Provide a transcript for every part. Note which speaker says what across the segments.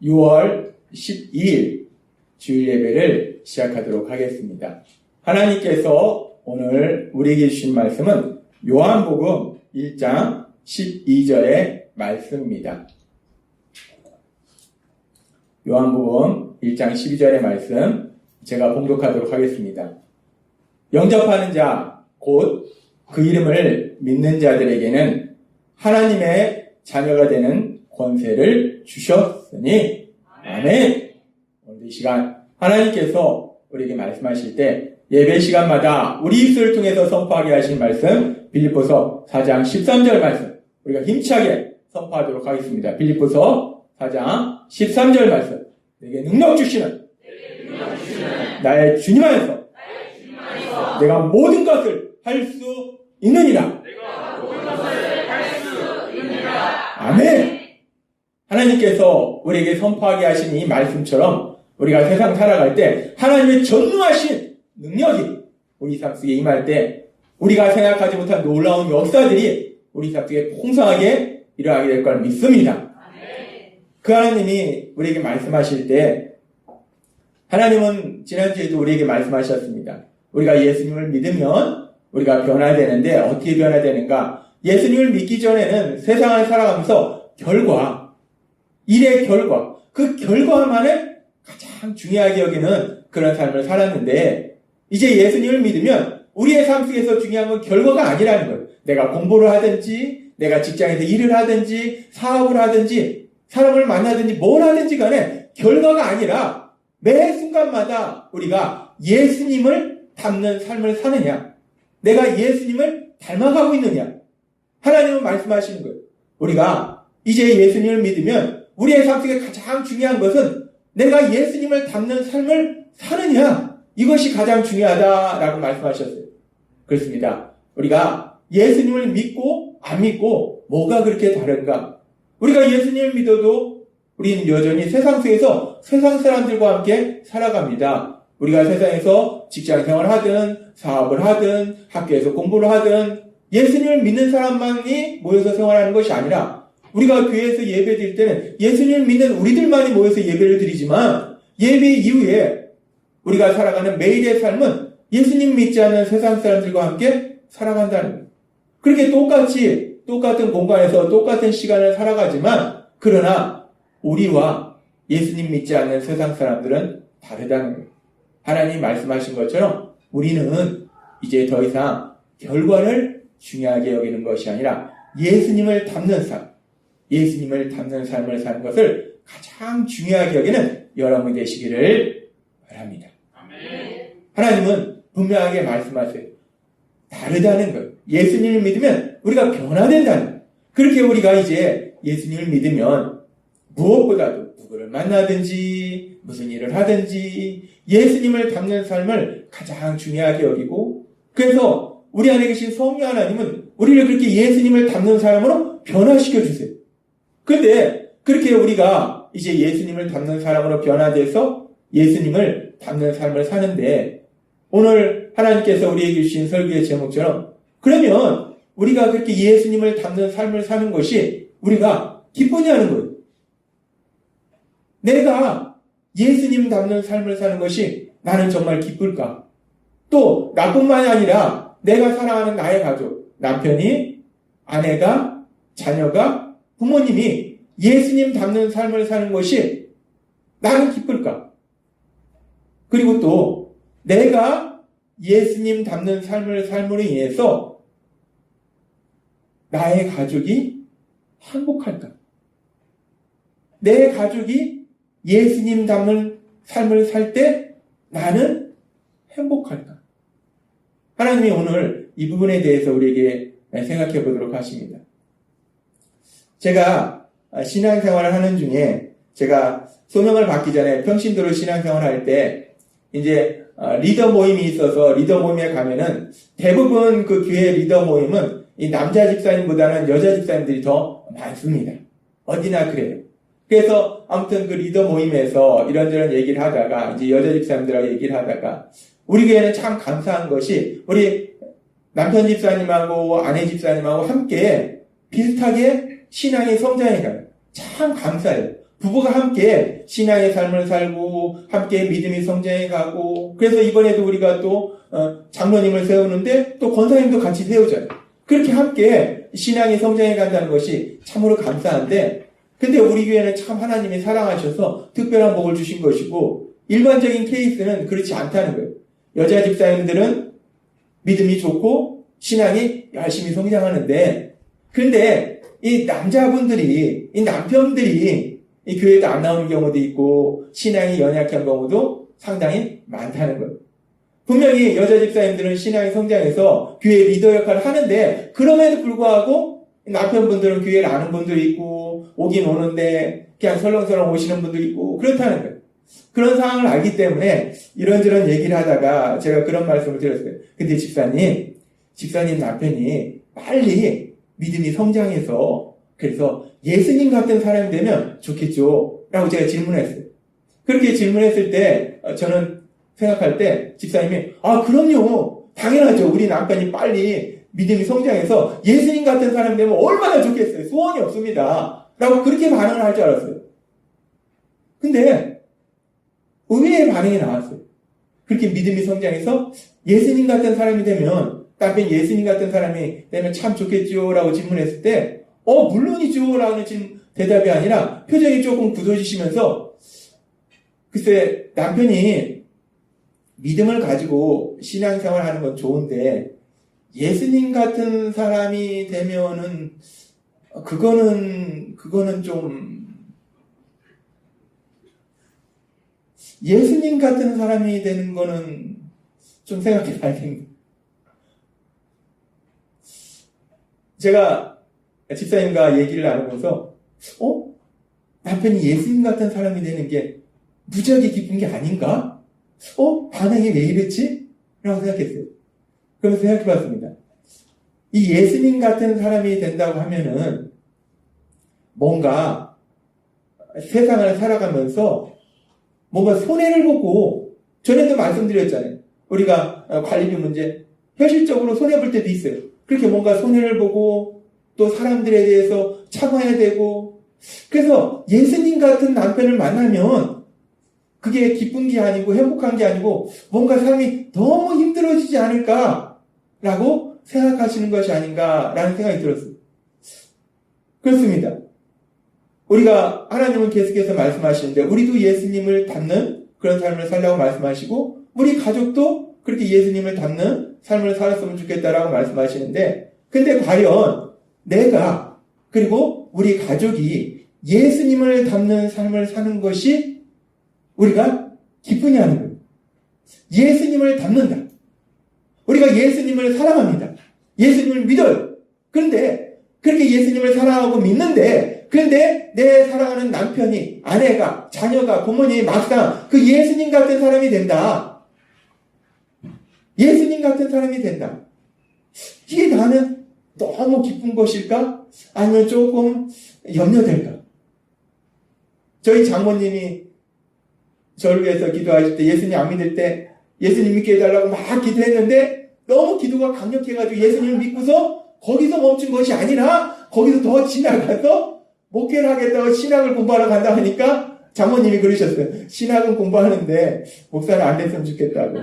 Speaker 1: 6월 12일 주일 예배를 시작하도록 하겠습니다. 하나님께서 오늘 우리에게 주신 말씀은 요한복음 1장 12절의 말씀입니다. 요한복음 1장 12절의 말씀 제가 봉독하도록 하겠습니다. 영접하는 자, 곧 그 이름을 믿는 자들에게는 하나님의 자녀가 되는 권세를 주셨으니 아멘. 오늘 이 시간 하나님께서 우리에게 말씀하실 때 예배 시간마다 우리 입술을 통해서 선포하게 하신 말씀 빌립보서 4장 13절 말씀 우리가 힘차게 선포하도록 하겠습니다. 빌립보서 4장 13절 말씀 내게 능력 주시는 나의 주님 안에서 내가 모든 것을 할 수 있느니라. 아멘. 하나님께서 우리에게 선포하게 하신 이 말씀처럼 우리가 세상 살아갈 때 하나님의 전능하신 능력이 우리 삶 속에 임할 때 우리가 생각하지 못한 놀라운 역사들이 우리 삶 속에 풍성하게 일어나게 될 걸 믿습니다. 그 하나님이 우리에게 말씀하실 때 하나님은 지난주에도 우리에게 말씀하셨습니다. 우리가 예수님을 믿으면 우리가 변화되는데 어떻게 변화되는가? 예수님을 믿기 전에는 세상을 살아가면서 결과, 일의 결과, 그 결과만을 가장 중요하게 여기는 그런 삶을 살았는데 이제 예수님을 믿으면 우리의 삶 속에서 중요한 건 결과가 아니라는 거예요. 내가 공부를 하든지 내가 직장에서 일을 하든지 사업을 하든지 사람을 만나든지 뭘 하든지 간에 결과가 아니라 매 순간마다 우리가 예수님을 닮는 삶을 사느냐, 내가 예수님을 닮아가고 있느냐. 하나님은 말씀하시는 거예요. 우리가 이제 예수님을 믿으면 우리의 삶 속에 가장 중요한 것은 내가 예수님을 닮는 삶을 사느냐, 이것이 가장 중요하다라고 말씀하셨어요. 그렇습니다. 우리가 예수님을 믿고 안 믿고 뭐가 그렇게 다른가? 우리가 예수님을 믿어도 우리는 여전히 세상 속에서 세상 사람들과 함께 살아갑니다. 우리가 세상에서 직장 생활을 하든 사업을 하든 학교에서 공부를 하든 예수님을 믿는 사람만이 모여서 생활하는 것이 아니라 우리가 교회에서 예배 드릴 때는 예수님을 믿는 우리들만이 모여서 예배를 드리지만 예배 이후에 우리가 살아가는 매일의 삶은 예수님 믿지 않는 세상 사람들과 함께 살아간다는 거예요. 그렇게 똑같은 공간에서 똑같은 시간을 살아가지만 그러나 우리와 예수님 믿지 않는 세상 사람들은 다르다는 거예요. 하나님 말씀하신 것처럼 우리는 이제 더 이상 결과를 중요하게 여기는 것이 아니라 예수님을 닮는 삶, 예수님을 닮는 삶을 사는 것을 가장 중요하게 여기는 여러분이 되시기를 바랍니다. 아멘. 하나님은 분명하게 말씀하세요. 다르다는 거예요. 예수님을 믿으면 우리가 변화된다는 거예요. 그렇게 우리가 이제 예수님을 믿으면 무엇보다도 누구를 만나든지 무슨 일을 하든지 예수님을 닮는 삶을 가장 중요하게 여기고 그래서 우리 안에 계신 성령 하나님은 우리를 그렇게 예수님을 닮는 사람으로 변화시켜 주세요. 그런데 그렇게 우리가 이제 예수님을 닮는 사람으로 변화돼서 예수님을 닮는 삶을 사는데 오늘 하나님께서 우리에게 주신 설교의 제목처럼 그러면 우리가 그렇게 예수님을 닮는 삶을 사는 것이 우리가 기쁘냐는 거예요. 내가 예수님 닮는 삶을 사는 것이 나는 정말 기쁠까? 또 나뿐만이 아니라 내가 사랑하는 나의 가족, 남편이, 아내가, 자녀가, 부모님이 예수님 닮는 삶을 사는 것이 나는 기쁠까? 그리고 또 내가 예수님 닮는 삶을 삶으로 인해서 나의 가족이 행복할까? 내 가족이 예수님 닮는 삶을 살 때 나는 행복할까? 하나님이 오늘 이 부분에 대해서 우리에게 생각해 보도록 하십니다. 제가 신앙생활을 하는 중에 제가 소명을 받기 전에 평신도로 신앙생활을 할 때 이제 리더 모임이 있어서 리더 모임에 가면은 대부분 그 교회 리더 모임은 이 남자 집사님보다는 여자 집사님들이 더 많습니다. 어디나 그래요. 그래서 아무튼 그 리더 모임에서 이런저런 얘기를 하다가 이제 여자 집사님들하고 얘기를 하다가 우리 교회는 참 감사한 것이 우리 남편 집사님하고 아내 집사님하고 함께 비슷하게 신앙이 성장해 가요. 참 감사해요. 부부가 함께 신앙의 삶을 살고 함께 믿음의 성장해 가고 그래서 이번에도 우리가 또 장로님을 세우는데 또 권사님도 같이 세우잖아요. 그렇게 함께 신앙이 성장해 간다는 것이 참으로 감사한데 근데 우리 교회는 참 하나님이 사랑하셔서 특별한 복을 주신 것이고 일반적인 케이스는 그렇지 않다는 거예요. 여자 집사님들은 믿음이 좋고 신앙이 열심히 성장하는데 그런데 이 남자분들이 이 남편들이 이 교회도 안 나오는 경우도 있고 신앙이 연약한 경우도 상당히 많다는 거예요. 분명히 여자 집사님들은 신앙이 성장해서 교회 리더 역할을 하는데 그럼에도 불구하고 남편분들은 교회를 아는 분도 있고 오긴 오는데 그냥 설렁설렁 오시는 분도 있고 그렇다는 거예요. 그런 상황을 알기 때문에 이런저런 얘기를 하다가 제가 그런 말씀을 드렸어요. 근데 집사님 남편이 빨리 믿음이 성장해서 그래서 예수님 같은 사람이 되면 좋겠죠? 라고 제가 질문했어요. 그렇게 질문했을 때 저는 생각할 때 집사님이 그럼요. 당연하죠. 우리 남편이 빨리 믿음이 성장해서 예수님 같은 사람이 되면 얼마나 좋겠어요. 소원이 없습니다. 라고 그렇게 반응을 할 줄 알았어요. 근데 의외의 반응이 나왔어요. 그렇게 믿음이 성장해서 예수님 같은 사람이 되면 남편이 예수님 같은 사람이 되면 참 좋겠죠? 라고 질문했을 때 물론이죠. 라는 대답이 아니라 표정이 조금 굳어지시면서 글쎄 남편이 믿음을 가지고 신앙생활 하는 건 좋은데 예수님 같은 사람이 되면은 그거는 좀 예수님 같은 사람이 되는 거는 좀 생각해 봐야겠네요. 제가 집사님과 얘기를 나누면서 남편이 예수님 같은 사람이 되는 게 무지하게 기쁜 게 아닌가? 반응이 왜 이랬지? 라고 생각했어요. 그러면서 생각해 봤습니다. 이 예수님 같은 사람이 된다고 하면은 뭔가 세상을 살아가면서 뭔가 손해를 보고 전에도 말씀드렸잖아요. 우리가 관리비 문제 현실적으로 손해볼 때도 있어요. 그렇게 뭔가 손해를 보고 또 사람들에 대해서 참아야 되고 그래서 예수님 같은 남편을 만나면 그게 기쁜 게 아니고 행복한 게 아니고 뭔가 삶이 너무 힘들어지지 않을까라고 생각하시는 것이 아닌가라는 생각이 들었어요. 그렇습니다. 우리가 하나님은 계속해서 말씀하시는데 우리도 예수님을 닮는 그런 삶을 살라고 말씀하시고 우리 가족도 그렇게 예수님을 닮는 삶을 살았으면 좋겠다라고 말씀하시는데 근데 과연 내가 그리고 우리 가족이 예수님을 닮는 삶을 사는 것이 우리가 기쁘냐는 거예요. 예수님을 닮는다. 우리가 예수님을 사랑합니다. 예수님을 믿어요. 그런데 그렇게 예수님을 사랑하고 믿는데 그런데 내 사랑하는 남편이 아내가 자녀가 부모님이 막상 그 예수님 같은 사람이 된다. 예수님 같은 사람이 된다. 이게 나는 너무 기쁜 것일까? 아니면 조금 염려될까? 저희 장모님이 저를 위해서 기도하실 때 예수님 안 믿을 때 예수님 믿게 해달라고 막 기도했는데 너무 기도가 강력해가지고 예수님을 믿고서 거기서 멈춘 것이 아니라 거기서 더 지나가서 목회를 하겠다고 신학을 공부하러 간다 하니까 장모님이 그러셨어요. 신학은 공부하는데 목사는 안 됐으면 좋겠다고.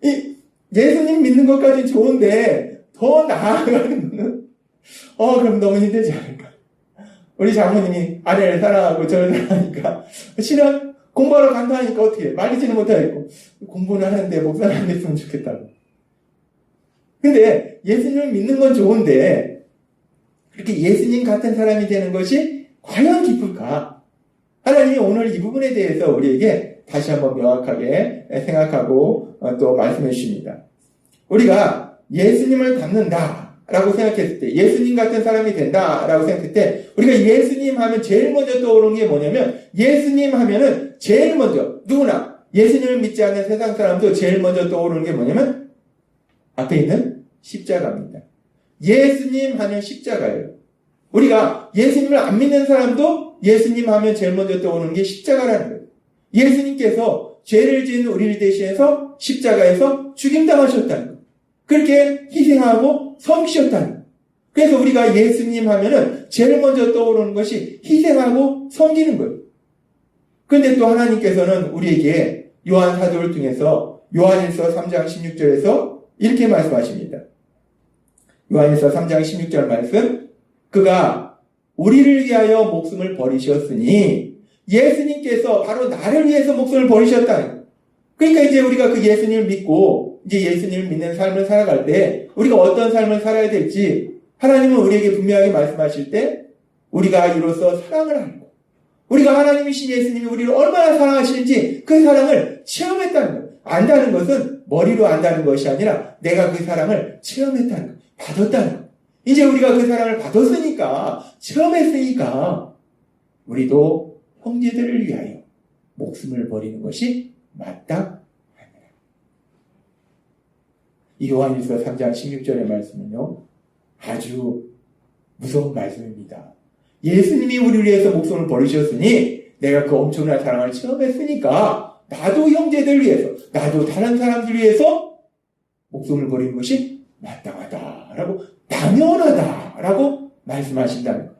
Speaker 1: 이 예수님 믿는 것까지 좋은데 더 나아가는 거는 그럼 너무 힘들지 않을까. 우리 장모님이 아내를 사랑하고 저를 사랑하니까 신학 공부하러 간다 하니까 어떻게 해? 말리지는 못하겠고 공부는 하는데 목사는 안 됐으면 좋겠다고. 근데 예수님을 믿는 건 좋은데 그렇게 예수님 같은 사람이 되는 것이 과연 기쁠까? 하나님이 오늘 이 부분에 대해서 우리에게 다시 한번 명확하게 생각하고 또 말씀해 주십니다. 우리가 예수님을 닮는다 라고 생각했을 때 예수님 같은 사람이 된다 라고 생각했을 때 우리가 예수님 하면 제일 먼저 떠오르는 게 뭐냐면 예수님 하면은 제일 먼저 누구나 예수님을 믿지 않는 세상 사람도 제일 먼저 떠오르는 게 뭐냐면 앞에 있는 십자가입니다. 예수님 하면 십자가예요. 우리가 예수님을 안 믿는 사람도 예수님 하면 제일 먼저 떠오르는 게 십자가라는 거예요. 예수님께서 죄를 지은 우리를 대신해서 십자가에서 죽임당하셨다는 거예요. 그렇게 희생하고 섬기셨다는 거예요. 그래서 우리가 예수님 하면은 제일 먼저 떠오르는 것이 희생하고 섬기는 거예요. 그런데 또 하나님께서는 우리에게 요한 사도를 통해서 요한일서 3장 16절에서 이렇게 말씀하십니다. 요한일서 3장 16절 말씀, 그가 우리를 위하여 목숨을 버리셨으니 예수님께서 바로 나를 위해서 목숨을 버리셨다. 그러니까 이제 우리가 그 예수님을 믿고 이제 예수님을 믿는 삶을 살아갈 때 우리가 어떤 삶을 살아야 될지 하나님은 우리에게 분명하게 말씀하실 때 우리가 이로써 사랑을 알고 우리가 하나님이신 예수님이 우리를 얼마나 사랑하시는지 그 사랑을 체험했다는 거예요. 안다는 것은 머리로 안다는 것이 아니라 내가 그 사랑을 체험했다는 거예요. 받았다는 거예요. 이제 우리가 그 사랑을 받았으니까 체험했으니까 우리도 형제들을 위하여 목숨을 버리는 것이 맞다. 이 요한일서 3장 16절의 말씀은요, 아주 무서운 말씀입니다. 예수님이 우리를 위해서 목숨을 버리셨으니 내가 그 엄청난 사랑을 체험했으니까 나도 형제들 위해서, 나도 다른 사람들 위해서 목숨을 버리는 것이 마땅하다라고, 당연하다라고 말씀하신다는 거예요.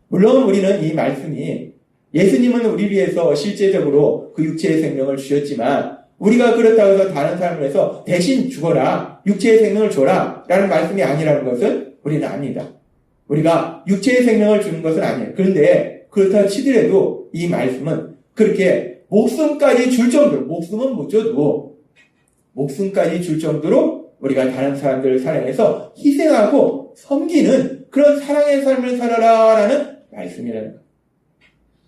Speaker 1: 물론 우리는 이 말씀이 예수님은 우리를 위해서 실제적으로 그 육체의 생명을 주셨지만 우리가 그렇다고 해서 다른 사람을 위해서 대신 죽어라, 육체의 생명을 줘라 라는 말씀이 아니라는 것은 우리는 압니다. 우리가 육체의 생명을 주는 것은 아니에요. 그런데 그렇다 치더라도 이 말씀은 그렇게 목숨까지 줄 정도로, 목숨은 못 줘도 목숨까지 줄 정도로 우리가 다른 사람들을 사랑해서 희생하고 섬기는 그런 사랑의 삶을 살아라라는 말씀이라는 거예요.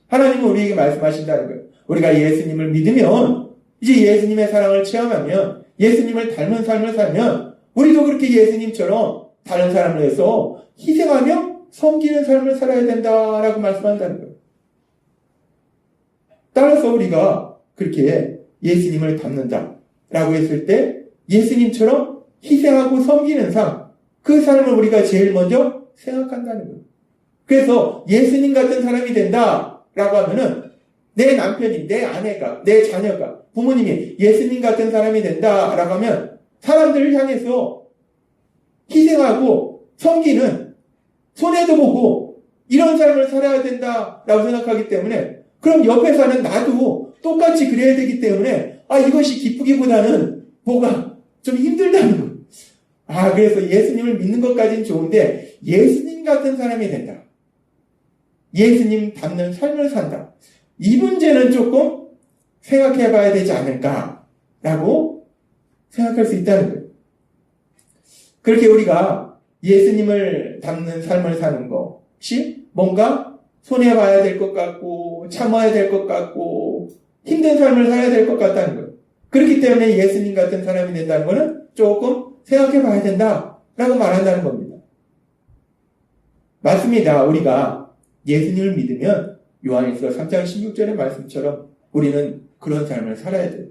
Speaker 1: 하나님은 우리에게 말씀하신다는 거예요. 우리가 예수님을 믿으면, 이제 예수님의 사랑을 체험하면, 예수님을 닮은 삶을 살면 우리도 그렇게 예수님처럼 다른 사람을 위해서 희생하며 섬기는 삶을 살아야 된다라고 말씀한다는 거예요. 따라서 우리가 그렇게 예수님을 닮는다라고 했을 때 예수님처럼 희생하고 섬기는 삶, 그 삶을 우리가 제일 먼저 생각한다는 거예요. 그래서 예수님 같은 사람이 된다라고 하면은 내 남편이, 내 아내가, 내 자녀가, 부모님이 예수님 같은 사람이 된다라고 하면 사람들을 향해서 희생하고 섬기는, 손해도 보고 이런 삶을 살아야 된다라고 생각하기 때문에, 그럼 옆에 사는 나도 똑같이 그래야 되기 때문에 이것이 기쁘기보다는 뭐가 좀 힘들다는 거예요. 그래서 예수님을 믿는 것까지는 좋은데 예수님 같은 사람이 된다, 예수님 닮는 삶을 산다, 이 문제는 조금 생각해 봐야 되지 않을까라고 생각할 수 있다는 거예요. 그렇게 우리가 예수님을 닮는 삶을 사는 것이 뭔가 손해봐야 될 것 같고 참아야 될 것 같고 힘든 삶을 살아야 될 것 같다는 거예요. 그렇기 때문에 예수님 같은 사람이 된다는 것은 조금 생각해 봐야 된다라고 말한다는 겁니다. 맞습니다. 우리가 예수님을 믿으면 요한일서 3장 16절의 말씀처럼 우리는 그런 삶을 살아야 돼요.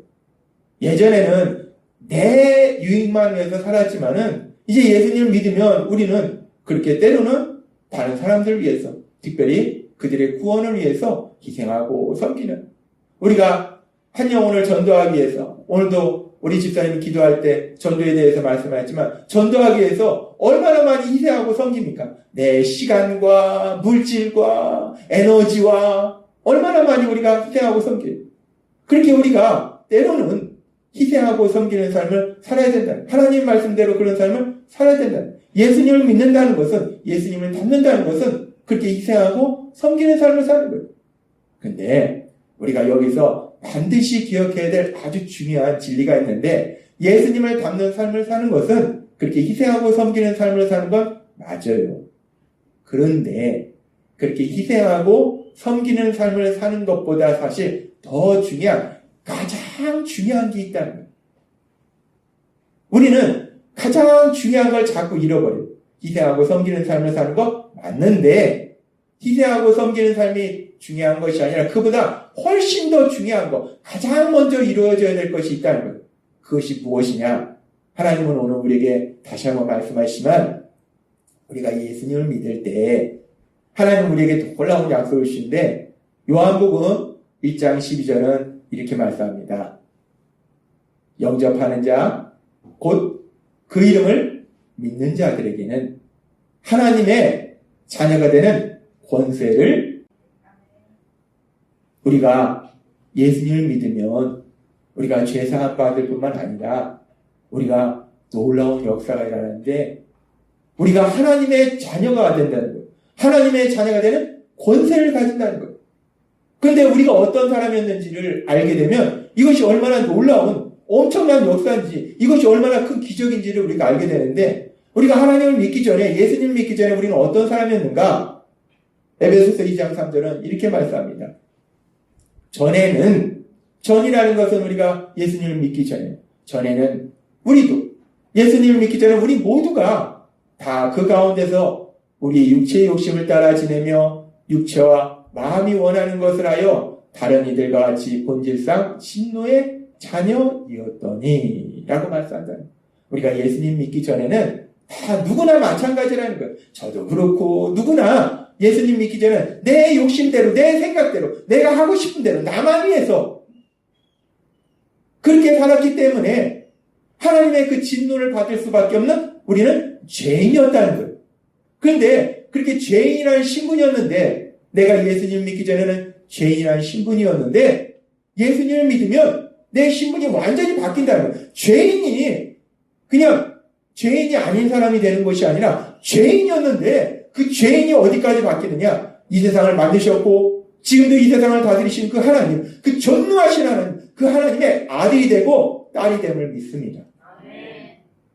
Speaker 1: 예전에는 내 유익만 위해서 살았지만은 이제 예수님을 믿으면 우리는 그렇게 때로는 다른 사람들을 위해서, 특별히 그들의 구원을 위해서 희생하고 섬기는, 우리가 한 영혼을 전도하기 위해서, 오늘도 우리 집사님이 기도할 때 전도에 대해서 말씀하셨지만 전도하기 위해서 얼마나 많이 희생하고 섬깁니까? 내 시간과 물질과 에너지와 얼마나 많이 우리가 희생하고 섬겨요. 그렇게 우리가 때로는 희생하고 섬기는 삶을 살아야 된다. 하나님 말씀대로 그런 삶을 살아야 된다. 예수님을 믿는다는 것은, 예수님을 닮는다는 것은 그렇게 희생하고 섬기는 삶을 사는 거예요. 근데 우리가 여기서 반드시 기억해야 될 아주 중요한 진리가 있는데, 예수님을 닮는 삶을 사는 것은 그렇게 희생하고 섬기는 삶을 사는 건 맞아요. 그런데 그렇게 희생하고 섬기는 삶을 사는 것보다 사실 더 중요한, 가장 중요한 게 있다는 거예요. 우리는 가장 중요한 걸 자꾸 잃어버려요. 희생하고 섬기는 삶을 사는 거 맞는데, 희생하고 섬기는 삶이 중요한 것이 아니라 그보다 훨씬 더 중요한 거, 가장 먼저 이루어져야 될 것이 있다는 거예요. 그것이 무엇이냐? 하나님은 오늘 우리에게 다시 한번 말씀하시지만, 우리가 예수님을 믿을 때 하나님은 우리에게 놀라운 약속을 주시는데, 요한복음 1장 12절은 이렇게 말씀합니다. 영접하는 자, 곧 그 이름을 믿는 자들에게는 하나님의 자녀가 되는 권세를 우리가 예수님을 믿으면 우리가 죄사함 받을 뿐만 아니라 우리가 놀라운 역사가 일어나는데 우리가 하나님의 자녀가 된다는 거예요. 하나님의 자녀가 되는 권세를 가진다는 거예요. 그런데 우리가 어떤 사람이었는지를 알게 되면 이것이 얼마나 놀라운 엄청난 역사인지 이것이 얼마나 큰 기적인지를 우리가 알게 되는데 우리가 하나님을 믿기 전에 예수님을 믿기 전에 우리는 어떤 사람이었는가? 에베소서 2장 3절은 이렇게 말씀합니다. 전이라는 것은 우리가 예수님을 믿기 전에는 우리도 예수님을 믿기 전에 우리 모두가 다 그 가운데서 우리 육체의 욕심을 따라 지내며 육체와 마음이 원하는 것을 하여 다른 이들과 같이 본질상 진노의 자녀이었더니 라고 말씀한다. 우리가 예수님 믿기 전에는 다 누구나 마찬가지라는 거예요. 저도 그렇고 누구나 예수님 믿기 전에 내 욕심대로 내 생각대로 내가 하고 싶은 대로 나만 위해서 그렇게 살았기 때문에 하나님의 그 진노를 받을 수밖에 없는 우리는 죄인이었다는 거예요. 그런데 그렇게 죄인이라는 신분이었는데 내가 예수님 믿기 전에는 죄인이라는 신분이었는데 예수님을 믿으면 내 신분이 완전히 바뀐다는 거예요. 죄인이 그냥 죄인이 아닌 사람이 되는 것이 아니라 죄인이었는데 그 죄인이 어디까지 바뀌느냐? 이 세상을 만드셨고 지금도 이 세상을 다스리신 그 하나님, 그 전능하신 하나님, 그 하나님의 아들이 되고 딸이 됨을 믿습니다.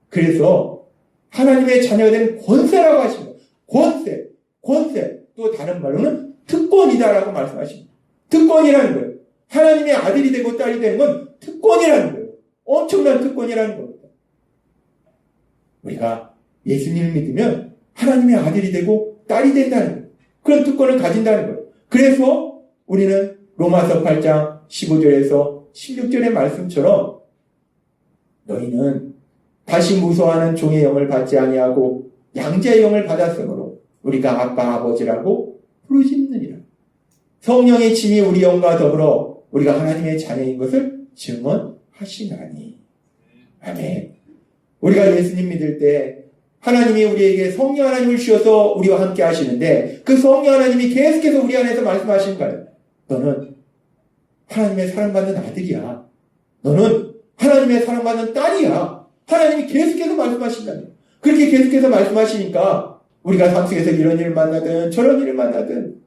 Speaker 1: 그래서 하나님의 자녀가 되는 권세라고 하십니다. 권세. 또 다른 말로는 특권이다라고 말씀하십니다. 특권이라는 거예요. 하나님의 아들이 되고 딸이 되는 건 특권이라는 거예요. 엄청난 특권이라는 겁니다. 우리가 예수님을 믿으면 하나님의 아들이 되고 딸이 된다는 거예요. 그런 특권을 가진다는 거예요. 그래서 우리는 로마서 8장 15절에서 16절의 말씀처럼 너희는 다시 무서워하는 종의 영을 받지 아니하고 양자의 영을 받았으므로 우리가 아빠 아버지라고 부르짖느니라. 성령의 침이 우리 영과 더불어 우리가 하나님의 자녀인 것을 증언하시나니. 아멘. 우리가 예수님 믿을 때 하나님이 우리에게 성령 하나님을 주셔서 우리와 함께 하시는데 그 성령 하나님이 계속해서 우리 안에서 말씀하시는 거예요. 너는 하나님의 사랑받는 아들이야. 너는 하나님의 사랑받는 딸이야. 하나님이 계속해서 말씀하신다는 거예요. 그렇게 계속해서 말씀하시니까 우리가 삶 속에서 이런 일을 만나든 저런 일을 만나든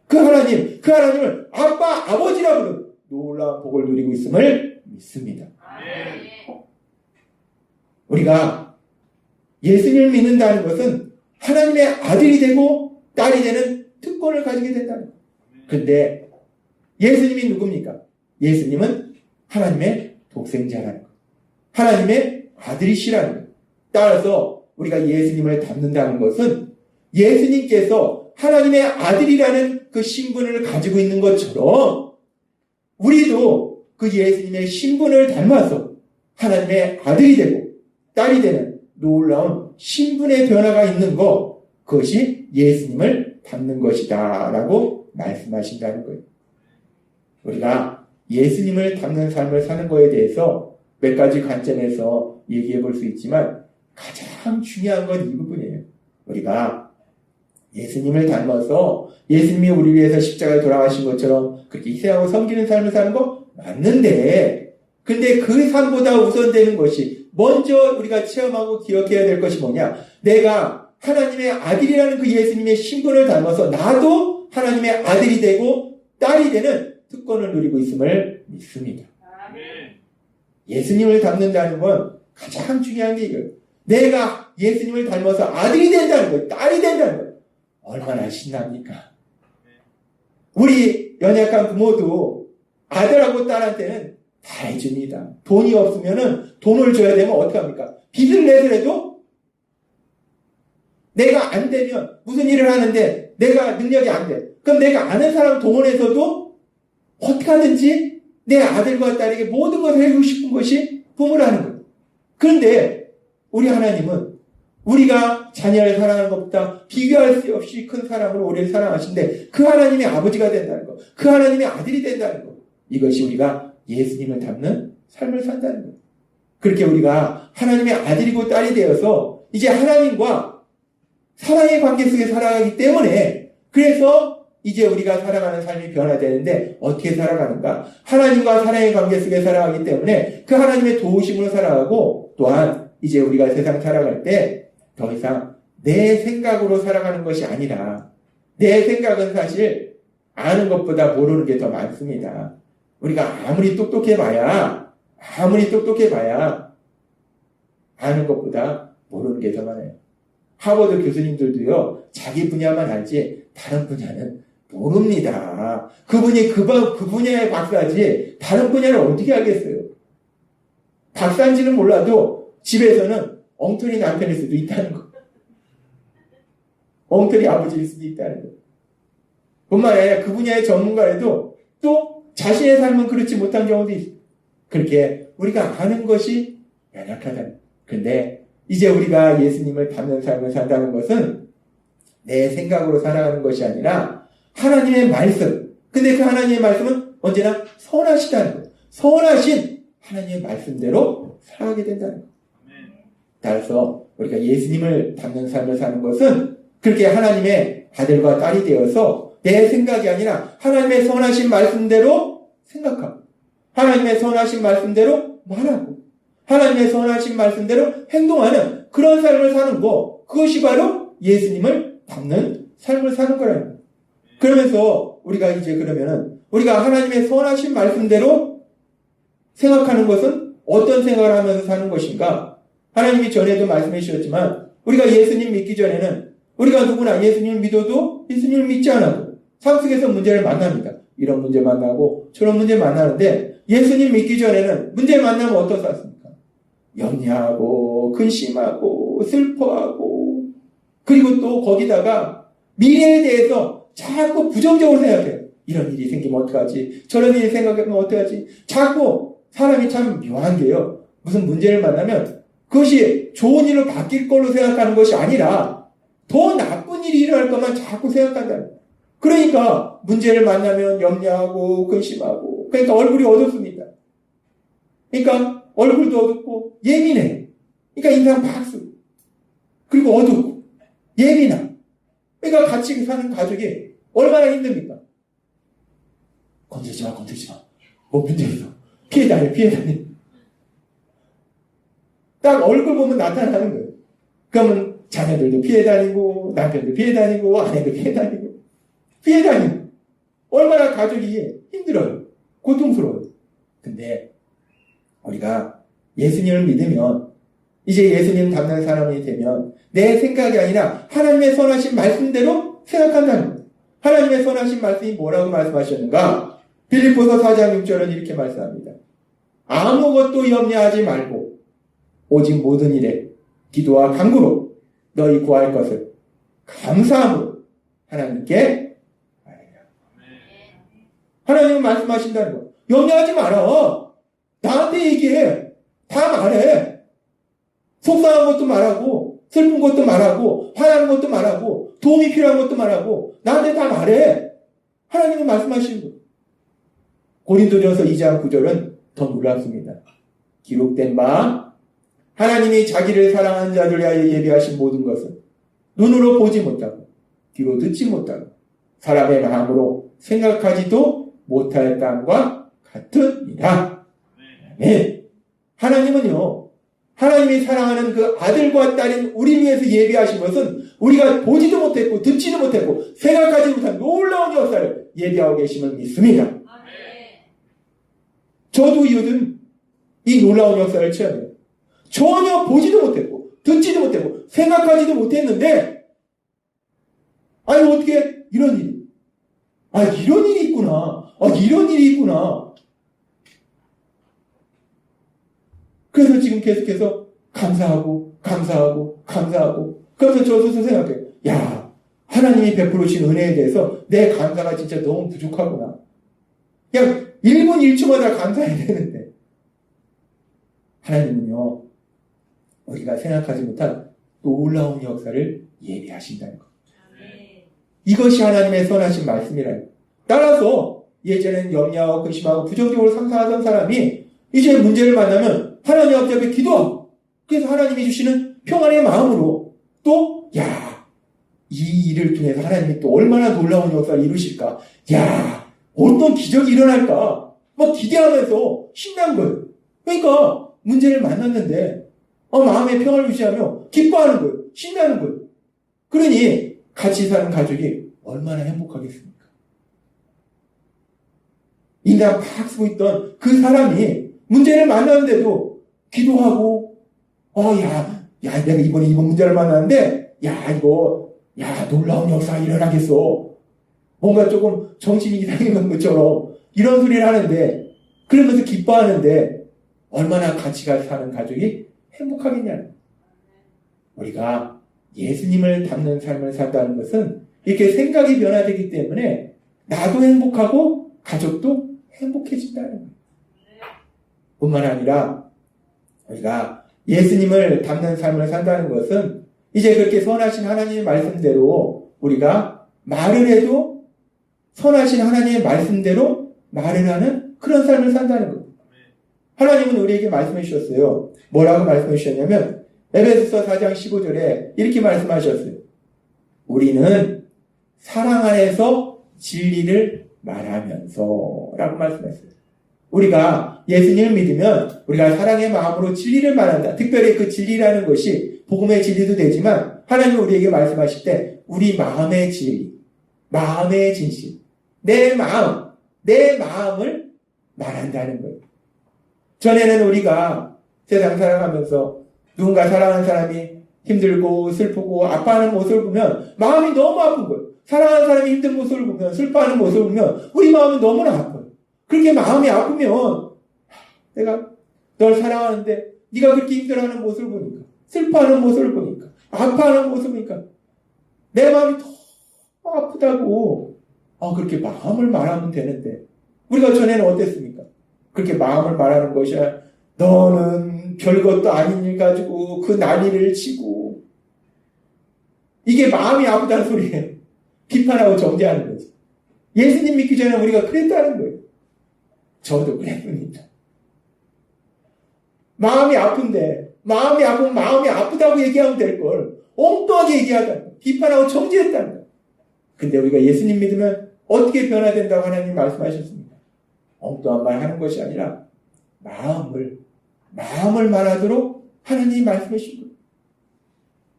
Speaker 1: 그 하나님을 아빠, 아버지라 부르는 놀라운 복을 누리고 있음을 믿습니다. 우리가 예수님을 믿는다는 것은 하나님의 아들이 되고 딸이 되는 특권을 가지게 된다는 거예요. 그런데 예수님이 누굽니까? 예수님은 하나님의 독생자라는 거예요. 하나님의 아들이시라는 거예요. 따라서 우리가 예수님을 닮는다는 것은 예수님께서 하나님의 아들이라는 그 신분을 가지고 있는 것처럼 우리도 그 예수님의 신분을 닮아서 하나님의 아들이 되고 딸이 되는 놀라운 신분의 변화가 있는 것, 그것이 예수님을 닮는 것이다 라고 말씀하신다는 거예요. 우리가 예수님을 닮는 삶을 사는 것에 대해서 몇 가지 관점에서 얘기해 볼 수 있지만 가장 중요한 건 이 부분이에요. 우리가 예수님을 닮아서 예수님이 우리 위해서 십자가에 돌아가신 것처럼 그렇게 희생하고 섬기는 삶을 사는 거 맞는데 근데 그 삶보다 우선되는 것이 먼저 우리가 체험하고 기억해야 될 것이 뭐냐? 내가 하나님의 아들이라는 그 예수님의 신분을 닮아서 나도 하나님의 아들이 되고 딸이 되는 특권을 누리고 있음을 믿습니다. 예수님을 닮는다는 건 가장 중요한 게 이거예요. 내가 예수님을 닮아서 아들이 된다는 거예요. 딸이 된다는 거예요. 얼마나 신납니까? 우리 연약한 부모도 아들하고 딸한테는 다 해줍니다. 돈이 없으면은 돈을 줘야 되면 어떡합니까? 빚을 내더라도 내가 안 되면 무슨 일을 하는데 내가 능력이 안 돼. 그럼 내가 아는 사람 동원해서도 어떻게 하든지 내 아들과 딸에게 모든 것을 해주고 싶은 것이 부모라는 거예요. 그런데 우리 하나님은 우리가 자녀를 사랑하는 것보다 비교할 수 없이 큰 사랑으로 우리를 사랑하신데 그 하나님의 아버지가 된다는 것, 그 하나님의 아들이 된다는 것, 이것이 우리가 예수님을 닮는 삶을 산다는 것. 그렇게 우리가 하나님의 아들이고 딸이 되어서 이제 하나님과 사랑의 관계 속에 살아가기 때문에 그래서 이제 우리가 살아가는 삶이 변화되는데 어떻게 살아가는가? 하나님과 사랑의 관계 속에 살아가기 때문에 그 하나님의 도우심으로 살아가고 또한 이제 우리가 세상 살아갈 때 더 이상 내 생각으로 살아가는 것이 아니라 내 생각은 사실 아는 것보다 모르는 게 더 많습니다. 우리가 아무리 똑똑해봐야 아는 것보다 모르는 게 더 많아요. 하버드 교수님들도요, 자기 분야만 알지 다른 분야는 모릅니다. 그분이 그 분야의 박사지 다른 분야를 어떻게 알겠어요? 박사인지는 몰라도 집에서는 엉터리 남편일 수도 있다는 거. 엉터리 아버지일 수도 있다는 거. 뿐만 아니라 그 분야의 전문가라도 또 자신의 삶은 그렇지 못한 경우도 있어요. 그렇게 우리가 아는 것이 연약하다는 거. 근데 이제 우리가 예수님을 닮는 삶을 산다는 것은 내 생각으로 살아가는 것이 아니라 하나님의 말씀. 근데 그 하나님의 말씀은 언제나 선하시다는 거예요. 선하신 하나님의 말씀대로 살아가게 된다는 거예요. 따라서 우리가 예수님을 닮는 삶을 사는 것은 그렇게 하나님의 아들과 딸이 되어서 내 생각이 아니라 하나님의 선하신 말씀대로 생각하고 하나님의 선하신 말씀대로 말하고 하나님의 선하신 말씀대로 행동하는 그런 삶을 사는 거, 그것이 바로 예수님을 닮는 삶을 사는 거라는 거예요. 그러면서 우리가 이제 그러면은 우리가 하나님의 선하신 말씀대로 생각하는 것은 어떤 생각을 하면서 사는 것인가? 하나님이 전에도 말씀해 주셨지만 우리가 예수님 믿기 전에는 우리가 누구나 예수님을 믿어도 예수님을 믿지 않아도 삶 속에서 문제를 만납니다. 이런 문제 만나고 저런 문제 만나는데 예수님 믿기 전에는 문제 만나면 어떻습니까? 염려하고 근심하고 슬퍼하고 그리고 또 거기다가 미래에 대해서 자꾸 부정적으로 생각해요. 이런 일이 생기면 어떡하지? 저런 일이 생각하면 어떡하지? 자꾸 사람이 참 묘한 게요. 무슨 문제를 만나면 그것이 좋은 일로 바뀔 걸로 생각하는 것이 아니라 더 나쁜 일이 일어날 것만 자꾸 생각한다는 거예요. 그러니까 문제를 만나면 염려하고 근심하고 그러니까 얼굴이 어둡습니다. 그러니까 얼굴도 어둡고 예민해. 그러니까 인상 박수. 그리고 어둡고 예민하고. 그러니까 같이 사는 가족이 얼마나 힘듭니까? 건들지 마. 뭐 문제 있어. 피해 다녀. 딱 얼굴 보면 나타나는 거예요. 그러면 자녀들도 피해 다니고 남편도 피해 다니고 아내도 피해 다니고 얼마나 가족이 힘들어요. 고통스러워요. 근데 우리가 예수님을 믿으면 이제 예수님 닮는 사람이 되면 내 생각이 아니라 하나님의 선하신 말씀대로 생각한다는 거예요. 하나님의 선하신 말씀이 뭐라고 말씀하셨는가? 빌립보서 4장 6절은 이렇게 말씀합니다. 아무것도 염려하지 말고 오직 모든 일에 기도와 간구로 너희 구할 것을 감사함으로 하나님께 아뢰라. 하나님은 말씀하신다는 거. 염려하지 마라. 나한테 얘기해. 다 말해. 속상한 것도 말하고 슬픈 것도 말하고 화나는 것도 말하고 도움이 필요한 것도 말하고 나한테 다 말해. 하나님은 말씀하시는 거예요. 고린도전서 2장 9절은 더 놀랍습니다. 기록된 바 하나님이 자기를 사랑하는 자들 위하여 예비하신 모든 것은 눈으로 보지 못하고 귀로 듣지 못하고 사람의 마음으로 생각하지도 못할 땅과 같으니라. 네. 하나님은요, 하나님이 사랑하는 그 아들과 딸인 우리 위해서 예비하신 것은 우리가 보지도 못했고 듣지도 못했고 생각하지 못한 놀라운 역사를 예비하고 계심을 믿습니다. 저도 요즘 이 놀라운 역사를 체험해요. 전혀 보지도 못했고 듣지도 못했고 생각하지도 못했는데 아니 어떻게 이런 일이 이런 일이 있구나. 그래서 지금 계속해서 감사하고 그래서 저 스스로 생각해요. 야, 하나님이 베풀어 주신 은혜에 대해서 내 감사가 진짜 너무 부족하구나. 그냥 1분 1초마다 감사해야 되는데 하나님은요, 우리가 생각하지 못한 놀라운 역사를 예비하신다는 것. 이것이 하나님의 선하신 말씀이라는 것. 따라서 예전에는 염려하고 근심하고 부정적으로 상상하던 사람이 이제 문제를 만나면 하나님 앞에 기도하고 그래서 하나님이 주시는 평안의 마음으로 또 이 일을 통해서 하나님이 또 얼마나 놀라운 역사를 이루실까? 야, 어떤 기적이 일어날까? 막 기대하면서 신난 거예요. 그러니까 문제를 만났는데 마음의 평화를 유지하며 기뻐하는 거예요. 신나는 거예요. 그러니 같이 사는 가족이 얼마나 행복하겠습니까? 인상 팍 쓰고 있던 그 사람이 문제를 만났는데도 기도하고 내가 이번 문제를 만났는데 놀라운 역사가 일어나겠어. 뭔가 조금 정신이 이상한 것처럼 이런 소리를 하는데 그러면서 기뻐하는데 얼마나 같이 사는 가족이 행복하겠냐. 우리가 예수님을 닮는 삶을 산다는 것은 이렇게 생각이 변화되기 때문에 나도 행복하고 가족도 행복해진다는 거예요. 뿐만 아니라 우리가 예수님을 닮는 삶을 산다는 것은 이제 그렇게 선하신 하나님의 말씀대로 우리가 말을 해도 선하신 하나님의 말씀대로 말을 하는 그런 삶을 산다는 거예요. 하나님은 우리에게 말씀해 주셨어요. 뭐라고 말씀해 주셨냐면 에베소서 4장 15절에 이렇게 말씀하셨어요. 우리는 사랑 안에서 진리를 말하면서 라고 말씀했어요. 우리가 예수님을 믿으면 우리가 사랑의 마음으로 진리를 말한다. 특별히 그 진리라는 것이 복음의 진리도 되지만 하나님은 우리에게 말씀하실 때 우리 마음의 진리, 마음의 진실, 내 마음을 말한다는 거예요. 전에는 우리가 세상 살아가면서 누군가 사랑하는 사람이 힘들고 슬프고 아파하는 모습을 보면 마음이 너무 아픈 거예요. 사랑하는 사람이 힘든 모습을 보면 슬퍼하는 모습을 보면 우리 마음이 너무나 아파요. 그렇게 마음이 아프면 내가 널 사랑하는데 네가 그렇게 힘들어하는 모습을 보니까 슬퍼하는 모습을 보니까 아파하는 모습을 보니까 내 마음이 더 아프다고 그렇게 마음을 말하면 되는데 우리가 전에는 어땠습니까? 그렇게 마음을 말하는 것이야. 너는 별것도 아닌 일 가지고 그 난리를 치고 이게 마음이 아프다는 소리예요. 비판하고 정죄하는 거지. 예수님 믿기 전에 우리가 그랬다는 거예요. 저도 그랬습니다. 마음이 아픈데 마음이 아프면 마음이 아프다고 얘기하면 될 걸 엉뚱하게 얘기하다 비판하고 정죄했다는 거예요. 근데 우리가 예수님 믿으면 어떻게 변화된다고 하나님 말씀하셨습니다. 엉뚱한 말 하는 것이 아니라 마음을 말하도록 하나님이 말씀해 주신 거예요.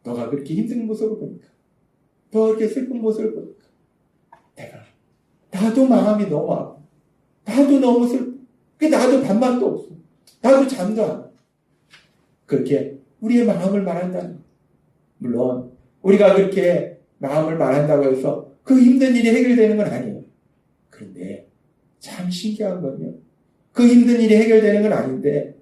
Speaker 1: 너가 그렇게 힘든 모습을 보니까 너 그렇게 슬픈 모습을 보니까 나도 마음이 너무 아파. 나도 너무 슬퍼. 나도 밥맛도 없어. 나도 잠도 안 와. 그렇게 우리의 마음을 말한다는 거예요. 물론 우리가 그렇게 마음을 말한다고 해서 그 힘든 일이 해결되는 건 아니에요. 그런데 참 신기한 건요. 그 힘든 일이 해결되는 건 아닌데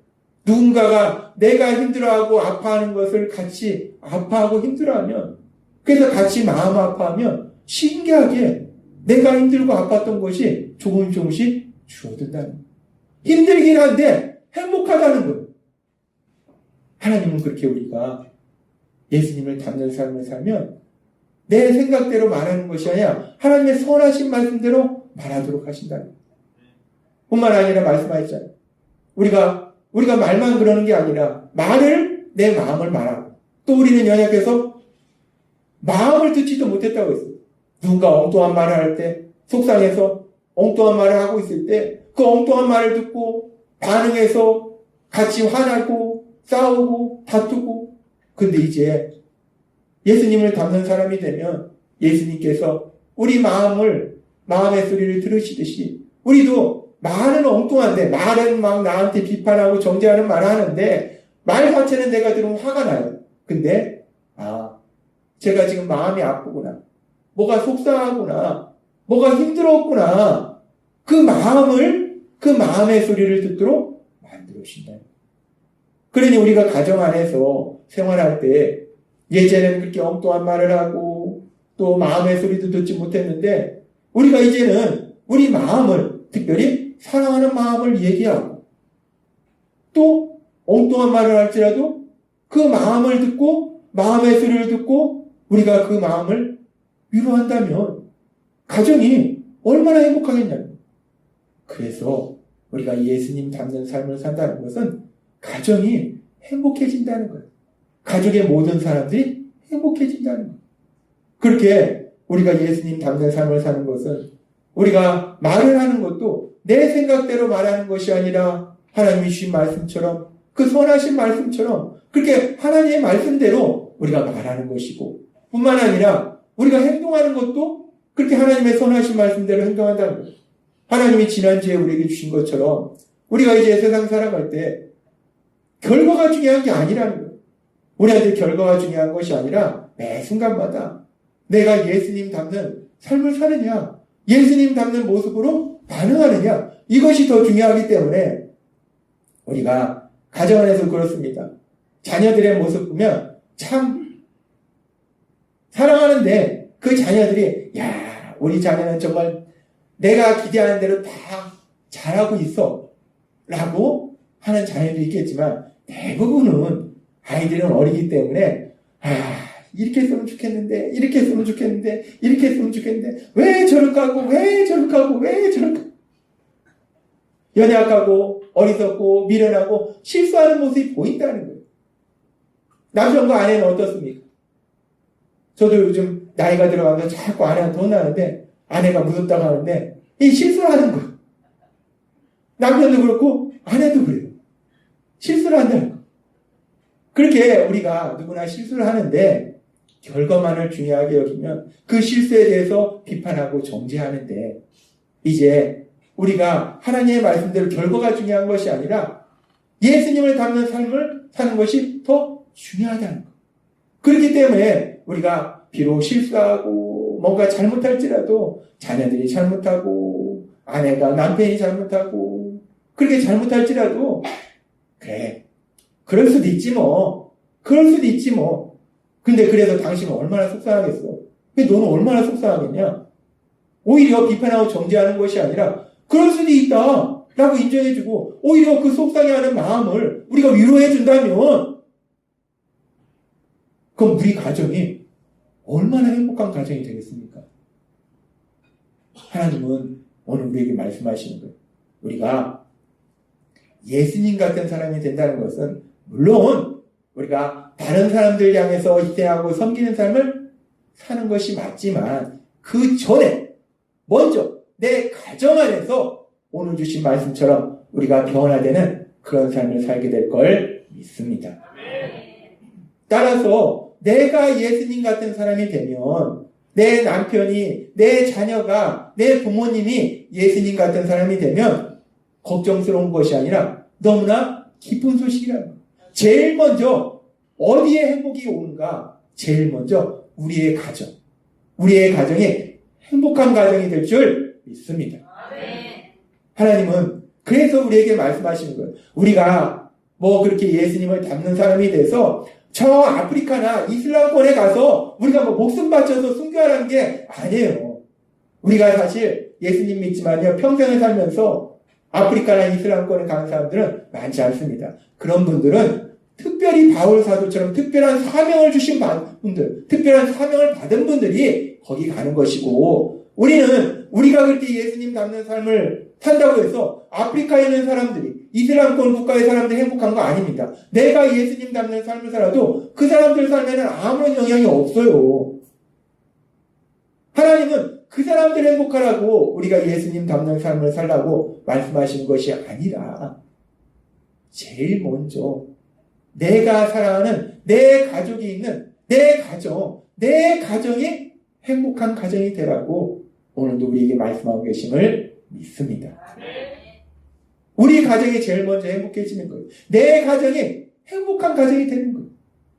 Speaker 1: 누군가가 내가 힘들어하고 아파하는 것을 같이 아파하고 힘들어하면 그래서 같이 마음 아파하면 신기하게 내가 힘들고 아팠던 것이 조금씩 줄어든다는 거예요. 힘들긴 한데 행복하다는 거예요. 하나님은 그렇게 우리가 예수님을 닮는 삶을 살면 내 생각대로 말하는 것이 아니라 하나님의 선하신 말씀대로 말하도록 하신다는 거예요. 뿐만 아니라 말씀하셨잖아요. 우리가 말만 그러는 게 아니라 내 마음을 말하고 또 우리는 연약해서 마음을 듣지도 못했다고 했어요. 누군가 엉뚱한 말을 할 때 속상해서 엉뚱한 말을 하고 있을 때 그 엉뚱한 말을 듣고 반응해서 같이 화나고 싸우고 다투고 근데 이제 예수님을 닮는 사람이 되면 예수님께서 우리 마음의 소리를 들으시듯이 우리도 말은 엉뚱한데 말은 막 나한테 비판하고 정죄하는 말을 하는데 말 자체는 내가 들으면 화가 나요. 근데 제가 지금 마음이 아프구나. 뭐가 속상하구나. 뭐가 힘들었구나. 그 마음의 소리를 듣도록 만들어주신다. 그러니 우리가 가정 안에서 생활할 때 예전에는 그렇게 엉뚱한 말을 하고 또 마음의 소리도 듣지 못했는데 우리가 이제는 우리 마음을 특별히 사랑하는 마음을 얘기하고 또 엉뚱한 말을 할지라도 그 마음을 듣고 마음의 소리를 듣고 우리가 그 마음을 위로한다면 가정이 얼마나 행복하겠냐고요. 그래서 우리가 예수님 닮는 삶을 산다는 것은 가정이 행복해진다는 거예요. 가족의 모든 사람들이 행복해진다는 거예요. 그렇게 우리가 예수님 닮는 삶을 사는 것은 우리가 말을 하는 것도 내 생각대로 말하는 것이 아니라 하나님이 주신 말씀처럼 그 선하신 말씀처럼 그렇게 하나님의 말씀대로 우리가 말하는 것이고 뿐만 아니라 우리가 행동하는 것도 그렇게 하나님의 선하신 말씀대로 행동한다는 거예요. 하나님이 지난주에 우리에게 주신 것처럼 우리가 이제 세상 살아갈 때 결과가 중요한 게 아니라는 거예요. 우리한테 결과가 중요한 것이 아니라 매 순간마다 내가 예수님 닮는 삶을 사느냐, 예수님 닮는 모습으로 반응하느냐, 이것이 더 중요하기 때문에 우리가 가정 안에서 그렇습니다. 자녀들의 모습 보면 참 사랑하는데 그 자녀들이 야, 우리 자녀는 정말 내가 기대하는 대로 다 잘하고 있어 라고 하는 자녀도 있겠지만 대부분은 아이들은 어리기 때문에 이렇게 했으면 좋겠는데 이렇게 했으면 좋겠는데 이렇게 했으면 좋겠는데 왜 저럴까 하고 왜 저럴까 하고 왜 저럴까 연약하고 어리석고 미련하고 실수하는 모습이 보인다는 거예요. 남편과 아내는 어떻습니까? 저도 요즘 나이가 들어가면서 자꾸 아내한테 혼나는데 아내가 무섭다고 하는데 이 실수를 하는 거예요. 남편도 그렇고 아내도 그래요. 실수를 한다는 거예요. 그렇게 우리가 누구나 실수를 하는데 결과만을 중요하게 여기면 그 실수에 대해서 비판하고 정죄하는데 이제 우리가 하나님의 말씀대로 결과가 중요한 것이 아니라 예수님을 닮는 삶을 사는 것이 더 중요하다는 것. 그렇기 때문에 우리가 비록 실수하고 뭔가 잘못할지라도 자녀들이 잘못하고 아내가 남편이 잘못하고 그렇게 잘못할지라도 그래 그럴 수도 있지 뭐 그럴 수도 있지 뭐 근데 그래서 당신은 얼마나 속상하겠어. 근데 너는 얼마나 속상하겠냐. 오히려 비판하고 정죄하는 것이 아니라 그럴 수도 있다 라고 인정해주고 오히려 그 속상해하는 마음을 우리가 위로해준다면 그럼 우리 가정이 얼마나 행복한 가정이 되겠습니까? 하나님은 오늘 우리에게 말씀하시는 거예요. 우리가 예수님 같은 사람이 된다는 것은 물론 우리가 다른 사람들 향해서 희생하고 섬기는 삶을 사는 것이 맞지만 그 전에 먼저 내 가정 안에서 오늘 주신 말씀처럼 우리가 변화되는 그런 삶을 살게 될 걸 믿습니다. 따라서 내가 예수님 같은 사람이 되면 내 남편이, 내 자녀가, 내 부모님이 예수님 같은 사람이 되면 걱정스러운 것이 아니라 너무나 기쁜 소식이라는 거예요. 제일 먼저 어디에 행복이 오는가? 제일 먼저 우리의 가정. 우리의 가정이 행복한 가정이 될 줄 믿습니다. 하나님은 그래서 우리에게 말씀하시는 거예요. 우리가 뭐 그렇게 예수님을 닮는 사람이 돼서 저 아프리카나 이슬람권에 가서 우리가 뭐 목숨 바쳐서 순교하라는 게 아니에요. 우리가 사실 예수님 믿지만요 평생을 살면서 아프리카나 이슬람권에 가는 사람들은 많지 않습니다. 그런 분들은 특별히 바울 사도처럼 특별한 사명을 주신 분들, 특별한 사명을 받은 분들이 거기 가는 것이고 우리는 우리가 그렇게 예수님 닮는 삶을 산다고 해서 아프리카에 있는 사람들이 이슬람권 국가의 사람들이 행복한 거 아닙니다. 내가 예수님 닮는 삶을 살아도 그 사람들 삶에는 아무런 영향이 없어요. 하나님은 그 사람들 행복하라고 우리가 예수님 닮는 삶을 살라고 말씀하시는 것이 아니라 제일 먼저 내가 사랑하는 내 가족이 있는 내 가정이 행복한 가정이 되라고 오늘도 우리에게 말씀하고 계심을 믿습니다. 우리 가정이 제일 먼저 행복해지는 거예요. 내 가정이 행복한 가정이 되는 거예요.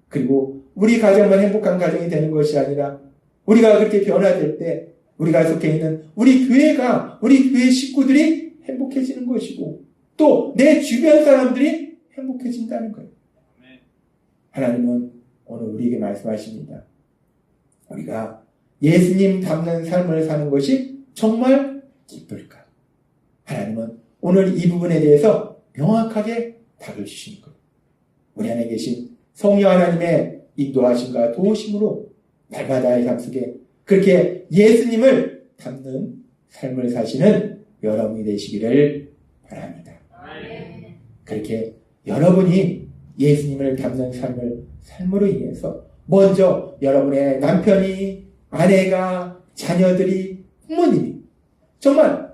Speaker 1: 그리고 우리 가정만 행복한 가정이 되는 것이 아니라 우리가 그렇게 변화될 때 우리가 속해 있는 우리 교회 식구들이 행복해지는 것이고 또 내 주변 사람들이 행복해진다는 거예요. 하나님은 오늘 우리에게 말씀하십니다. 우리가 예수님 닮는 삶을 사는 것이 정말 기쁠까? 하나님은 오늘 이 부분에 대해서 명확하게 답을 주시는 거예요. 우리 안에 계신 성령 하나님의 인도하심과 도우심으로 날마다의 삶 속에 그렇게 예수님을 닮는 삶을 사시는 여러분이 되시기를 바랍니다. 그렇게 여러분이 예수님을 닮는 삶으로 인해서 먼저 여러분의 남편이 아내가, 자녀들이, 부모님이. 정말,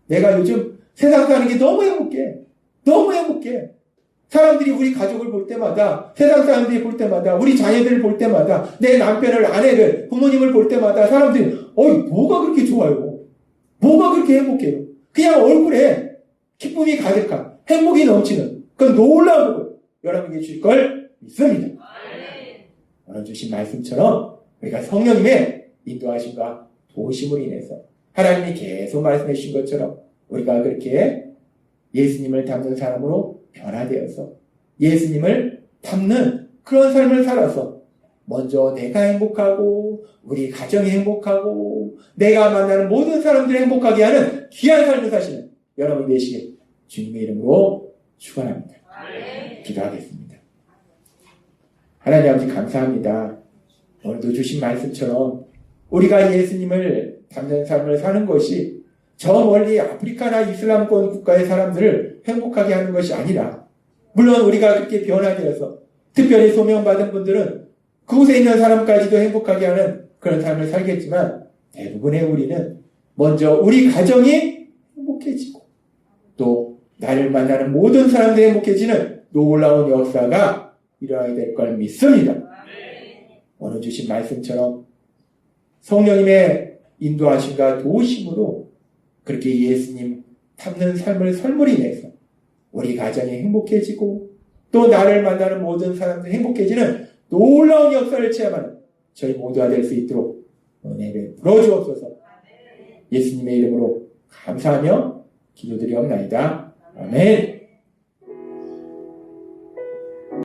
Speaker 1: 내가 요즘 세상 사는 게 너무 행복해. 너무 행복해. 사람들이 우리 가족을 볼 때마다, 세상 사람들이 볼 때마다, 우리 자녀들을 볼 때마다, 내 남편을, 아내를, 부모님을 볼 때마다 사람들이, 뭐가 그렇게 좋아요? 뭐가 그렇게 행복해요? 그냥 얼굴에 기쁨이 가득한, 행복이 넘치는, 그건 놀라운 걸 여러분에게 줄 걸 믿습니다. 오늘 주신 말씀처럼 우리가 성령님의 인도하심과 도우심으로 인해서 하나님이 계속 말씀해 주신 것처럼 우리가 그렇게 예수님을 닮는 사람으로 변화되어서 예수님을 닮는 그런 삶을 살아서 먼저 내가 행복하고 우리 가정이 행복하고 내가 만나는 모든 사람들이 행복하게 하는 귀한 삶을 사시는 여러분이 되시길 주님의 이름으로 축원합니다. 기도하겠습니다. 하나님 아버지 감사합니다. 오늘도 주신 말씀처럼 우리가 예수님을 닮는 삶을 사는 것이 저 멀리 아프리카나 이슬람권 국가의 사람들을 행복하게 하는 것이 아니라 물론 우리가 그렇게 변화되어서 특별히 소명받은 분들은 그곳에 있는 사람까지도 행복하게 하는 그런 삶을 살겠지만 대부분의 우리는 먼저 우리 가정이 행복해지고 또 나를 만나는 모든 사람들이 행복해지는 놀라운 역사가 일어나게 될 걸 믿습니다. 오늘 주신 말씀처럼 성령님의 인도하심과 도우심으로 그렇게 예수님 닮는 삶을 설물이 내서 우리 가정이 행복해지고 또 나를 만나는 모든 사람들이 행복해지는 놀라운 역사를 체험하는 저희 모두가 될 수 있도록 은혜를 불어주옵소서. 예수님의 이름으로 감사하며 기도드리옵나이다. 아멘.